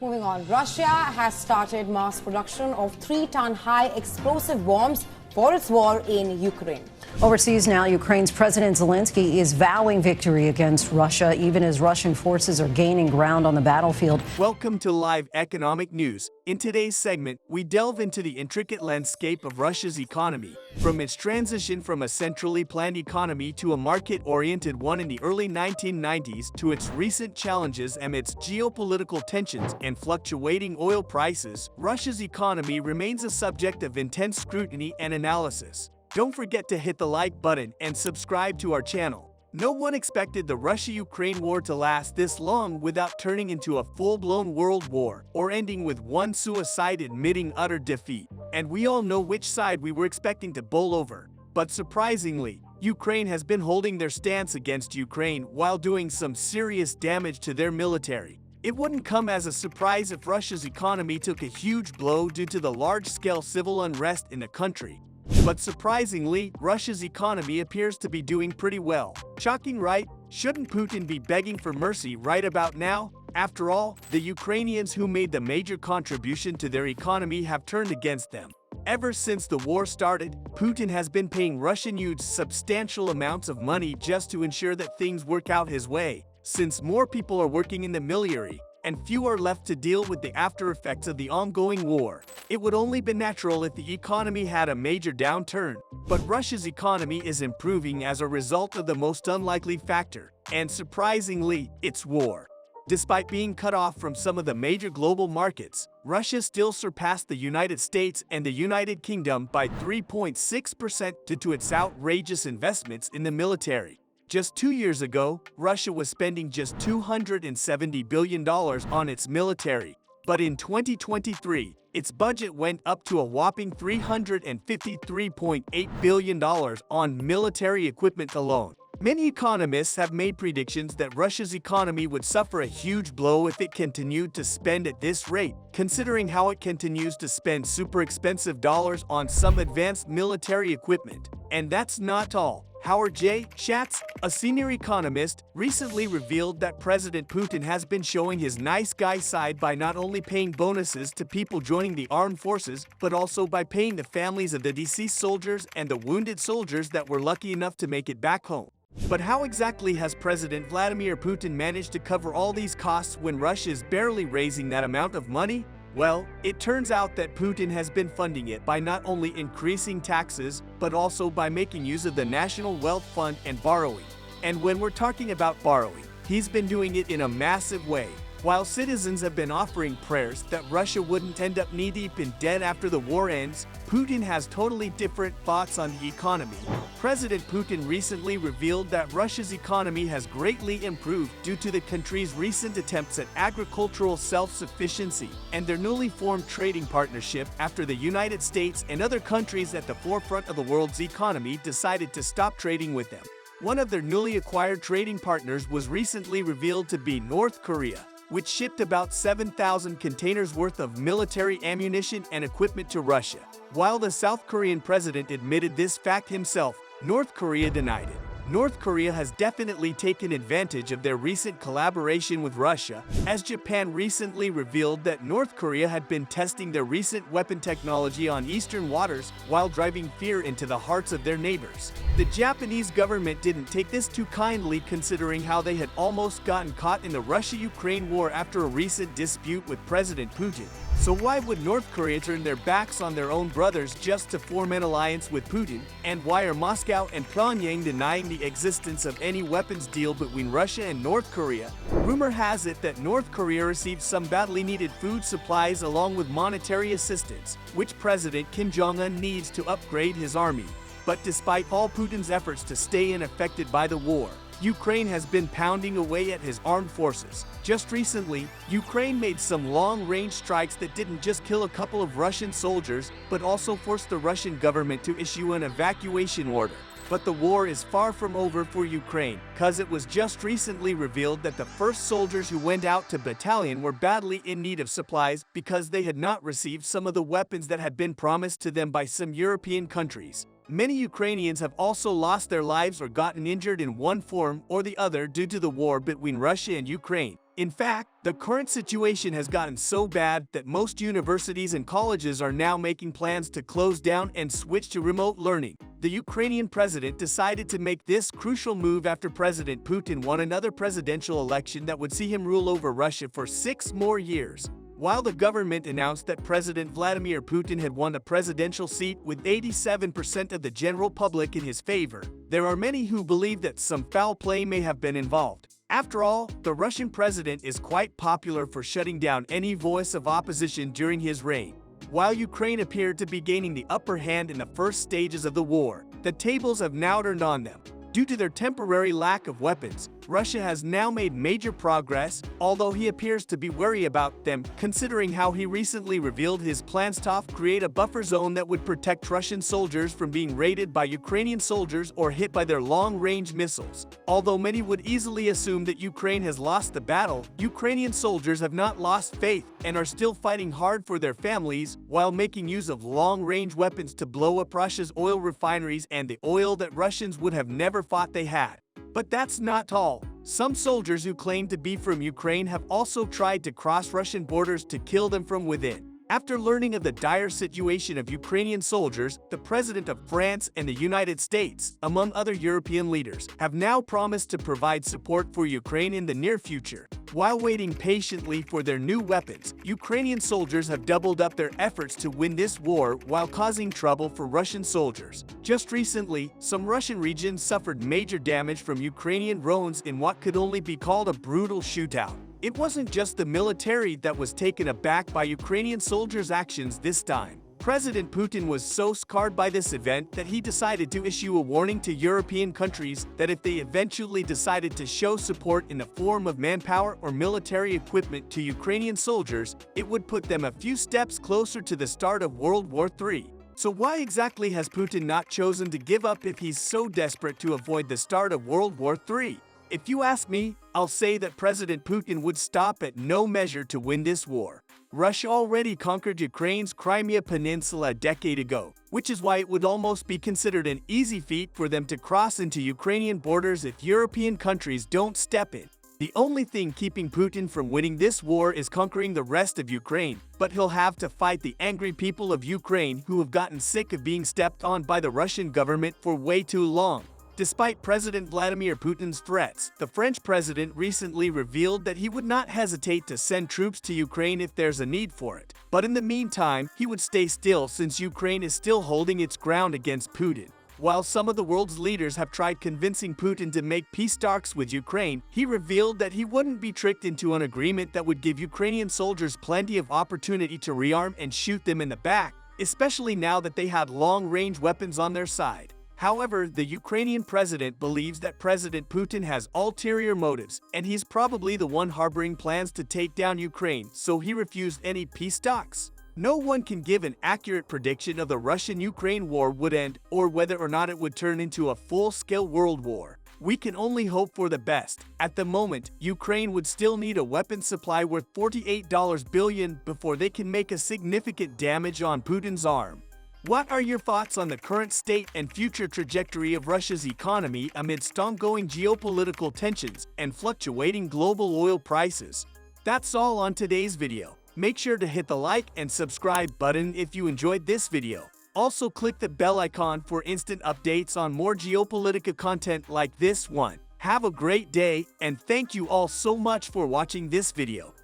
Moving on, Russia has started mass production of 3-ton high explosive bombs for its war in Ukraine. Overseas now, Ukraine's President Zelensky is vowing victory against Russia, even as Russian forces are gaining ground on the battlefield. Welcome to Live Economic News. In today's segment, we delve into the intricate landscape of Russia's economy, from its transition from a centrally planned economy to a market-oriented one in the early 1990s to its recent challenges amidst geopolitical tensions and fluctuating oil prices. Russia's economy remains a subject of intense scrutiny and analysis. Don't forget to hit the like button and subscribe to our channel. No one expected the Russia-Ukraine war to last this long without turning into a full-blown world war or ending with one suicide admitting utter defeat. And we all know which side we were expecting to bowl over. But surprisingly, Ukraine has been holding their stance against Ukraine while doing some serious damage to their military. It wouldn't come as a surprise if Russia's economy took a huge blow due to the large-scale civil unrest in the country. But surprisingly, Russia's economy appears to be doing pretty well. Shocking, right? Shouldn't Putin be begging for mercy right about now? After all, the Ukrainians who made the major contribution to their economy have turned against them. Ever since the war started, Putin has been paying Russian youths substantial amounts of money just to ensure that things work out his way. Since more people are working in the military, and few are left to deal with the after effects of the ongoing war, it would only be natural if the economy had a major downturn. But Russia's economy is improving as a result of the most unlikely factor, and surprisingly, it's war. Despite being cut off from some of the major global markets, Russia still surpassed the United States and the United Kingdom by 3.6% due to its outrageous investments in the military. Just 2 years ago, Russia was spending just $270 billion on its military. But in 2023, its budget went up to a whopping $353.8 billion on military equipment alone. Many economists have made predictions that Russia's economy would suffer a huge blow if it continued to spend at this rate, considering how it continues to spend super expensive dollars on some advanced military equipment. And that's not all. Howard J. Schatz, a senior economist, recently revealed that President Putin has been showing his nice guy side by not only paying bonuses to people joining the armed forces, but also by paying the families of the deceased soldiers and the wounded soldiers that were lucky enough to make it back home. But how exactly has President Vladimir Putin managed to cover all these costs when Russia is barely raising that amount of money? Well, it turns out that Putin has been funding it by not only increasing taxes, but also by making use of the National Wealth Fund and borrowing. And when we're talking about borrowing, he's been doing it in a massive way. While citizens have been offering prayers that Russia wouldn't end up knee-deep in debt after the war ends, Putin has totally different thoughts on the economy. President Putin recently revealed that Russia's economy has greatly improved due to the country's recent attempts at agricultural self-sufficiency and their newly formed trading partnership after the United States and other countries at the forefront of the world's economy decided to stop trading with them. One of their newly acquired trading partners was recently revealed to be North Korea, which shipped about 7,000 containers worth of military ammunition and equipment to Russia. While the South Korean president admitted this fact himself, North Korea denied it. North Korea has definitely taken advantage of their recent collaboration with Russia, as Japan recently revealed that North Korea had been testing their recent weapon technology on eastern waters while driving fear into the hearts of their neighbors. The Japanese government didn't take this too kindly, considering how they had almost gotten caught in the Russia-Ukraine war after a recent dispute with President Putin. So why would North Korea turn their backs on their own brothers just to form an alliance with Putin? And why are Moscow and Pyongyang denying the existence of any weapons deal between Russia and North Korea? Rumor has it that North Korea received some badly needed food supplies along with monetary assistance, which President Kim Jong-un needs to upgrade his army. But despite all Putin's efforts to stay unaffected by the war, Ukraine has been pounding away at his armed forces. Just recently, Ukraine made some long-range strikes that didn't just kill a couple of Russian soldiers, but also forced the Russian government to issue an evacuation order. But the war is far from over for Ukraine, cause it was just recently revealed that the first soldiers who went out to battalion were badly in need of supplies because they had not received some of the weapons that had been promised to them by some European countries. Many Ukrainians have also lost their lives or gotten injured in one form or the other due to the war between Russia and Ukraine. In fact, the current situation has gotten so bad that most universities and colleges are now making plans to close down and switch to remote learning. The Ukrainian president decided to make this crucial move after President Putin won another presidential election that would see him rule over Russia for 6 more years. While the government announced that President Vladimir Putin had won the presidential seat with 87% of the general public in his favor, there are many who believe that some foul play may have been involved. After all, the Russian president is quite popular for shutting down any voice of opposition during his reign. While Ukraine appeared to be gaining the upper hand in the first stages of the war, the tables have now turned on them. Due to their temporary lack of weapons, Russia has now made major progress, although he appears to be wary about them, considering how he recently revealed his plans to create a buffer zone that would protect Russian soldiers from being raided by Ukrainian soldiers or hit by their long-range missiles. Although many would easily assume that Ukraine has lost the battle, Ukrainian soldiers have not lost faith and are still fighting hard for their families while making use of long-range weapons to blow up Russia's oil refineries and the oil that Russians would have never thought they had. But that's not all. Some soldiers who claim to be from Ukraine have also tried to cross Russian borders to kill them from within. After learning of the dire situation of Ukrainian soldiers, the President of France and the United States, among other European leaders, have now promised to provide support for Ukraine in the near future. While waiting patiently for their new weapons, Ukrainian soldiers have doubled up their efforts to win this war while causing trouble for Russian soldiers. Just recently, some Russian regions suffered major damage from Ukrainian drones in what could only be called a brutal shootout. It wasn't just the military that was taken aback by Ukrainian soldiers' actions this time. President Putin was so scarred by this event that he decided to issue a warning to European countries that if they eventually decided to show support in the form of manpower or military equipment to Ukrainian soldiers, it would put them a few steps closer to the start of World War III. So why exactly has Putin not chosen to give up if he's so desperate to avoid the start of World War III? If you ask me, I'll say that President Putin would stop at no measure to win this war. Russia already conquered Ukraine's Crimea Peninsula a decade ago, which is why it would almost be considered an easy feat for them to cross into Ukrainian borders if European countries don't step in. The only thing keeping Putin from winning this war is conquering the rest of Ukraine, but he'll have to fight the angry people of Ukraine who have gotten sick of being stepped on by the Russian government for way too long. Despite President Vladimir Putin's threats, the French president recently revealed that he would not hesitate to send troops to Ukraine if there's a need for it. But in the meantime, he would stay still since Ukraine is still holding its ground against Putin. While some of the world's leaders have tried convincing Putin to make peace talks with Ukraine, he revealed that he wouldn't be tricked into an agreement that would give Ukrainian soldiers plenty of opportunity to rearm and shoot them in the back, especially now that they had long-range weapons on their side. However, the Ukrainian president believes that President Putin has ulterior motives, and he's probably the one harboring plans to take down Ukraine, so he refused any peace talks. No one can give an accurate prediction of the Russian-Ukraine war would end, or whether or not it would turn into a full-scale world war. We can only hope for the best. At the moment, Ukraine would still need a weapons supply worth $48 billion before they can make a significant damage on Putin's arm. What are your thoughts on the current state and future trajectory of Russia's economy amidst ongoing geopolitical tensions and fluctuating global oil prices? That's all on today's video. Make sure to hit the like and subscribe button if you enjoyed this video. Also click the bell icon for instant updates on more geopolitical content like this one. Have a great day, and thank you all so much for watching this video.